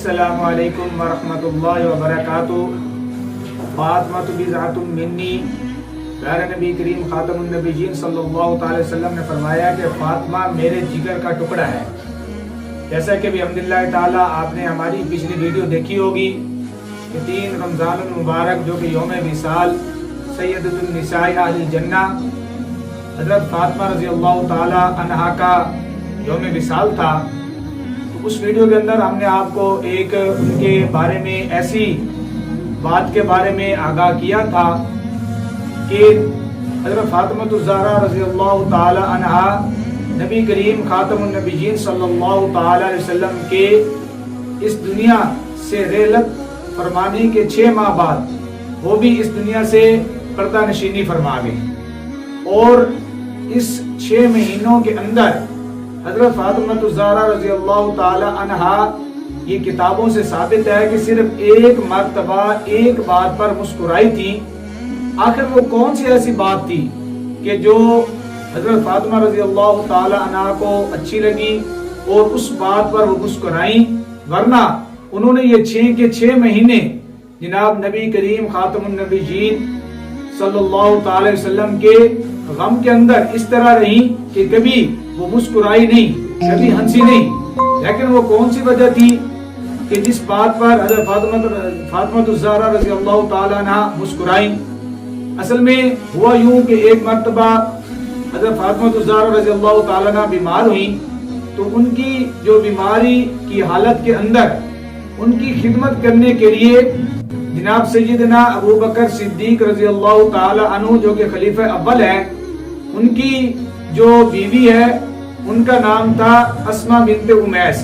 अस्सलामु अलैकुम वरहमतुल्लाहि वबरकातुहू। फातिमा बिज़अतुम मिन्नी। प्यारे नबी करीम खातमुन नबीयीन सल्लल्लाहु अलैहि वसल्लम ने फरमाया कि फातिमा मेरे जिगर का टुकड़ा है। जैसा कि भी अल्हम्दुलिल्लाह ताला आपने हमारी पिछली वीडियो देखी होगी कि 3 रमज़ानुल मुबारक जो कि यौम विसाल सय्यदतुन निसाई अहलिल जन्ना हज़रत फातिमा रज़ियल्लाहु ताला अन्हा का यौम विसाल था। तो उस वीडियो के अंदर हमने आपको एक उनके बारे में ऐसी बात के बारे में आगाह किया था कि हज़रत फातिमा ज़हरा रज़ियल्लाहु ताला अन्हा नबी करीम खातमुन नबीयीन सल्लल्लाहु ताला अलैहि वसल्लम के इस दुनिया से रेलत फरमाने के 6 माह बाद वो भी इस दुनिया से पर्दा नशीनी फरमा गई। और इस 6 महीनों के अंदर हज़रत फातिमा ज़हरा रज़ियल्लाहु ताला अन्हा ये किताबों से साबित है कि सिर्फ एक मर्तबा एक बात पर मुस्कुराई थी। आखिर वो कौन सी ऐसी बात थी कि जो हज़रत फातिमा रज़ियल्लाहु ताला अन्हा को अच्छी लगी और उस बात पर वो मुस्कुराई, वरना उन्होंने ये 6 के 6 महीने जनाब नबी करीम खातमुन नबीयीन सल्लल्लाहु ताला अलैहि वसल्लम के गम के अंदर इस तरह रही कि कभी वो मुस्कुराई नहीं, कभी हंसी नहीं। लेकिन वो कौन सी वजह थी कि जिस बात पर हज़रत फातिमा ज़हरा रज़ियल्लाहु ताला अन्हा मुस्कुराई? असल में हुआ यूं कि एक मर्तबा हज़रत फातिमा ज़हरा रज़ियल्लाहु ताला अन्हा बीमार हुई, तो उनकी जो बीमारी की हालत के अंदर उनकी खिदमत करने के लिए जनाब सैयदना अबू बकर सिद्दीक रज़ियल्लाहु ताला अन्हु जो कि खलीफा अव्वल है, उनकी जो बीवी है उनका नाम था अस्मा बिन्ते उमैस।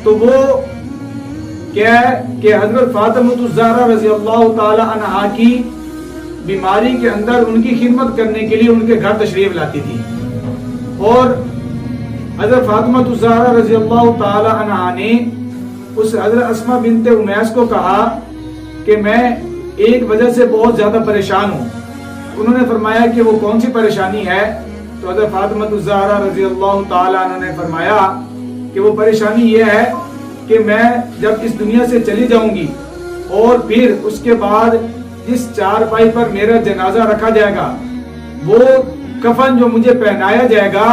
तो वो क्या है कि हज़रत फातिमा ज़हरा रज़ियल्लाहु ताला अन्हा की बीमारी के अंदर उनकी खिदमत करने के लिए उनके घर तशरीफ लाती थी। और हज़रत फातिमा ज़हरा रज़ियल्लाहु ताला अन्हा ने उस हज़रत अस्मा बिन्ते उमैस को कहा कि मैं एक वजह से बहुत ज्यादा परेशान हूँ। उन्होंने फरमाया कि वो कौन सी परेशानी है? तो हज़रत फातिमा ज़हरा रज़ियल्लाहु ताला अन्हा ने फरमाया कि वो परेशानी ये है कि मैं जब इस दुनिया से चली जाऊंगी और फिर उसके बाद जिस चारपाई पर मेरा जनाजा रखा जाएगा, वो कफन जो मुझे पहनाया जाएगा,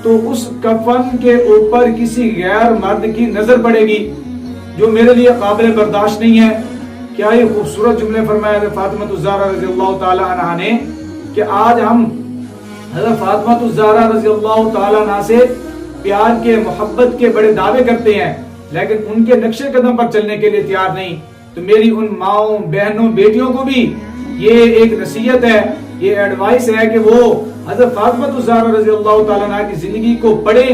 तो उस कफन के ऊपर किसी गैर मर्द की नजर पड़ेगी जो मेरे लिए काबिल बर्दाश्त नहीं है। क्या ये खूबसूरत जुमले फरमाया हज़रत फातिमा ज़हरा रज़ियल्लाहु ताला अन्हा ने कि आज हम हज़रत फातिमा ज़हरा रज़ियल्लाहु ताला अन्हा से प्यार के मोहब्बत के बड़े दावे करते हैं, लेकिन उनके नक्शे कदम पर चलने के लिए तैयार नहीं। तो मेरी उन माओं, बहनों, बेटियों को भी ये एक नसीहत है, ये एडवाइस है कि वो हज़रत फातिमा ज़हरा रज़ियल्लाहु ताला अन्हा की जिंदगी को पढ़ें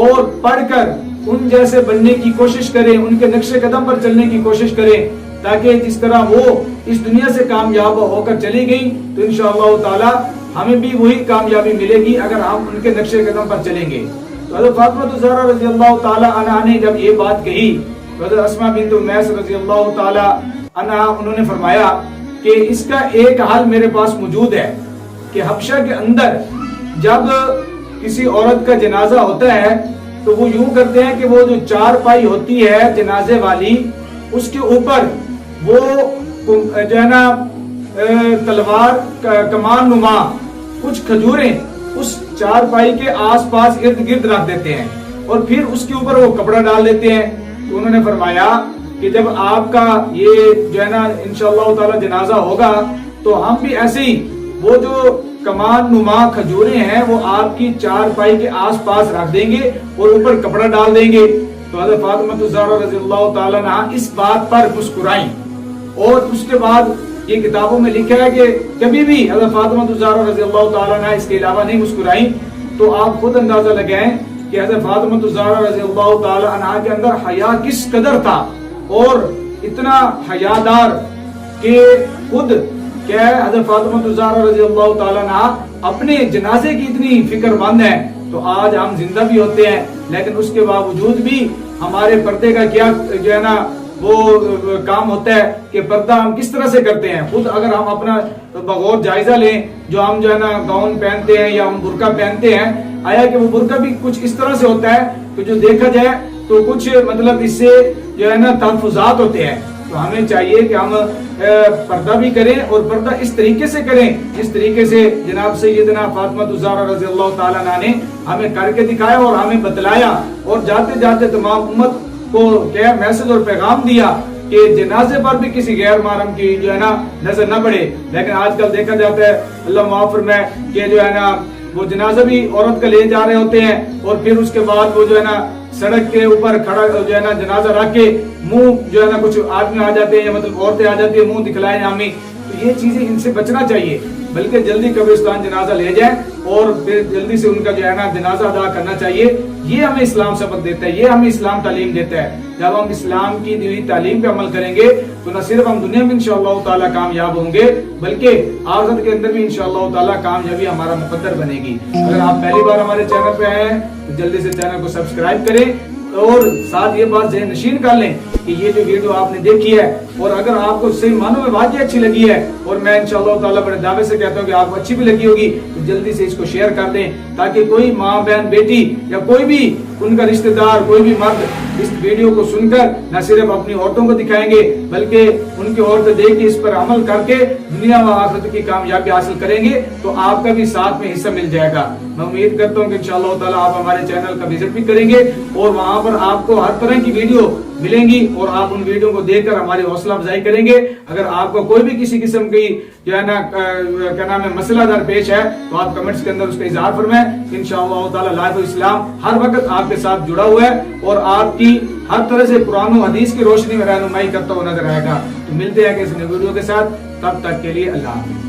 और पढ़कर उन जैसे बनने की कोशिश करें, उनके नक्शे कदम पर चलने की कोशिश करें, ताकि जिस तरह वो इस दुनिया से कामयाब होकर चली गई तो इंशाअल्लाह ताला हमें भी वही कामयाबी मिलेगी अगर हम उनके नक्शे कदम पर चलेंगे। तो हज़रत फातिमा ज़हरा रज़ियल्लाहु ताला अन्हा ने जब ये बात कही तो हज़रत अस्मा बिन्त उमैस रज़ियल्लाहु ताला अन्हा उन्होंने फरमाया कि इसका एक हाल मेरे पास मौजूद है कि हबशा के अंदर जब किसी औरत का जनाजा होता है तो वो यूं करते हैं कि वो जो चारपाई होती है जनाजे वाली, उसके ऊपर वो जो है ना तलवार कमान नुमा कुछ खजूरें उस चारपाई के आसपास इर्द गिर्द रख देते हैं और फिर उसके ऊपर वो कपड़ा डाल देते हैं। तो उन्होंने फरमाया कि जब आपका ये जो है ना इंशाअल्लाह ताला जनाजा होगा तो हम भी ऐसे ही वो जो कमान नुमा खजूरें हैं वो आपकी चारपाई के आसपास रख देंगे और ऊपर कपड़ा डाल देंगे। तो हज़रत फातिमा ज़हरा रज़ियल्लाहु ताला अन्हा इस बात पर मुस्कुराई। और उसके बाद ये किताबों में लिखा है कि कभी भी हज़रत फातिमा ज़हरा रज़ियल्लाहु ताला अन्हा इसके अलावा नहीं मुस्कुराई। तो आप खुद अंदाजा लगाएं कि हज़रत फातिमा ज़हरा रज़ियल्लाहु ताला अन्हा के अंदर हया किस कदर था और इतना हयादार कि खुद क्या है हज़रत फातिमा ज़हरा रज़ियल्लाहु ताला अन्हा अपने जनाजे की इतनी फिक्रमंद है। तो आज हम जिंदा भी होते हैं, लेकिन उसके बावजूद भी हमारे पर्दे का क्या जो है ना वो काम होता है कि पर्दा हम किस तरह से करते हैं। खुद अगर हम अपना बगौर जायजा लें, जो हम जो है ना गाउन पहनते हैं या हम बुर्का पहनते हैं, आया कि वो बुर्का भी कुछ इस तरह से होता है कि जो देखा जाए तो कुछ मतलब इससे جو ہے نا تحفظات ہوتے ہیں، تو ہمیں چاہیے کہ ہم پردہ بھی کریں اور پردہ اس طریقے سے کریں جس طریقے سے جناب سیدنا فاطمہ الزہرا رضی اللہ تعالیٰ عنہ نے ہمیں کر کے دکھایا اور ہمیں بتلایا، اور جاتے جاتے تمام امت کو کیا میسج اور پیغام دیا کہ جنازے پر بھی کسی غیر محرم کی جو ہے نا نظر نہ پڑے۔ لیکن آج کل دیکھا جاتا ہے اللہ معاف فرمائے کہ جو ہے نا وہ جنازہ بھی عورت کا لے جا رہے ہوتے ہیں، اور پھر اس کے بعد وہ جو ہے نا سڑک کے اوپر کھڑا جو ہے نا جنازہ رکھ کے منہ جو ہے نا کچھ آدمی آ جاتے ہیں، مطلب عورتیں آ جاتی ہیں منہ دکھلائے ہمیں، تو یہ چیزیں ان سے بچنا چاہیے، بلکہ جلدی قبرستان جنازہ لے جائیں اور پھر جلدی سے ان کا جو ہے نا جنازہ ادا کرنا چاہیے۔ یہ ہمیں اسلام سبق دیتا ہے، یہ ہمیں اسلام تعلیم دیتا ہے۔ جب ہم اسلام کی دی تعلیم پہ عمل کریں گے تو نہ صرف ہم دنیا میں انشاءاللہ تعالی کامیاب ہوں گے، بلکہ آخرت کے اندر بھی انشاءاللہ تعالی کامیابی ہمارا مقدر بنے گی۔ اگر آپ پہلی بار ہمارے چینل پہ آئے ہیں تو جلدی سے چینل کو سبسکرائب کریں، اور ساتھ یہ بات ذہن نشین کر لیں کہ یہ جو ویڈیو آپ نے دیکھی ہے، اور اگر آپ کو صحیح معنوں میں واقعی اچھی لگی ہے، اور میں انشاءاللہ تعالیٰ بڑے دعوے سے کہتا ہوں کہ آپ کو اچھی بھی لگی ہوگی، تو جلدی سے اس کو شیئر کر دیں تاکہ کوئی ماں بہن بیٹی یا کوئی بھی ان کا رشتہ دار کوئی بھی مرد اس ویڈیو کو سن کر نہ صرف اپنی عورتوں کو دکھائیں گے بلکہ ان کی عورتیں دیکھ کے اس پر عمل کر کے دنیا و آخرت کی کامیابی حاصل کریں گے، تو آپ کا بھی ساتھ میں حصہ مل جائے گا۔ میں امید کرتا ہوں کہ انشاءاللہ تعالیٰ آپ ہمارے چینل کا وزٹ بھی کریں گے، اور وہاں پر آپ کو ہر طرح کی ویڈیو ملیں گی، اور آپ ان ویڈیو کو دیکھ کر ہماری حوصلہ افزائی کریں گے۔ اگر آپ کو کوئی بھی کسی قسم کی جو ہے نا کیا نام ہے مسئلہ درپیش ہے تو آپ کمنٹس کے اندر اس کا اظہار فرمائیں۔ انشاءاللہ تعالی لائف اسلام ہر وقت آپ کے ساتھ جڑا ہوا ہے اور آپ کی ہر طرح سے قرآن و حدیث کی روشنی میں رہنمائی کرتا ہوا نظر آئے گا۔ تو ملتے ہیں کسی نئے ویڈیو کے ساتھ، تب تک کے لیے اللہ حافظ۔